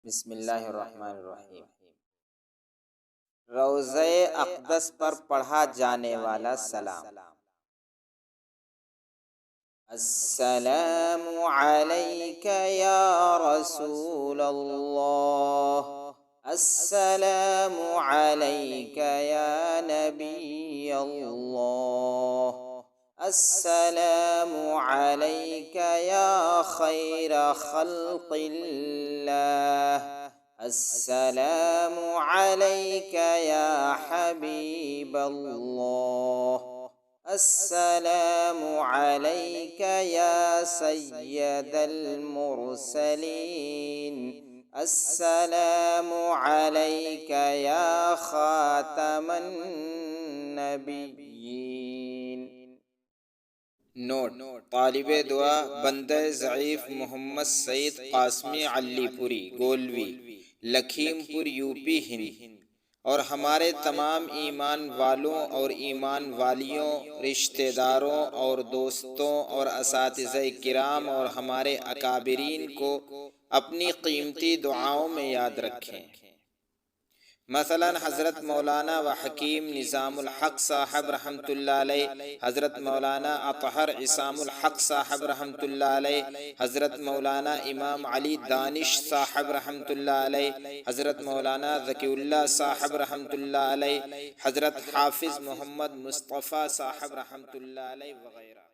बिस्मिल्लाहिर्रहमानिर्रहीम। रोज़े अक़दस पर पढ़ा जाने वाला सलाम। अस्सलामु अलैका या रसूलल्लाह, अस्सलामु अलैका या नबियल्लाह, अस्सलामु अलैका या खैर खल्क़िल्लाह, अस्सलामु अलैका या हबीबल्लाह, अस्सलामु अलैका या सय्यदल मुरसलीन, अस्सलामु अलैका या खातमन नबिय्यीन। नोट: तालिबे दुआ बंदे ज़ईफ़ मोहम्मद सईद क़ासमी अलीपुरी गोलवी, लखीमपुर यूपी हिंद, और हमारे तमाम ईमान वालों और ईमान वालियों, रिश्तेदारों और दोस्तों और असातिज़े किराम और हमारे अकाबिरीन को अपनी कीमती दुआओं में याद रखें। मसलन हज़रत मौलाना व हकीम निज़ामुल हक़ साहब रहमतुल्लाह अलैह, हज़रत मौलाना अतहर इसामुल हक़ साहब रहमतुल्लाह अलैह, हज़रत मौलाना इमाम अली दानिश साहब रहमतुल्लाह अलैह, हज़रत मौलाना ज़कीउल्लाह साहब रहमतुल्लाह अलैह, हज़रत हाफिज़ मोहम्मद मुस्तफ़ा साहब रहमतुल्लाह अलैह वग़ैरह।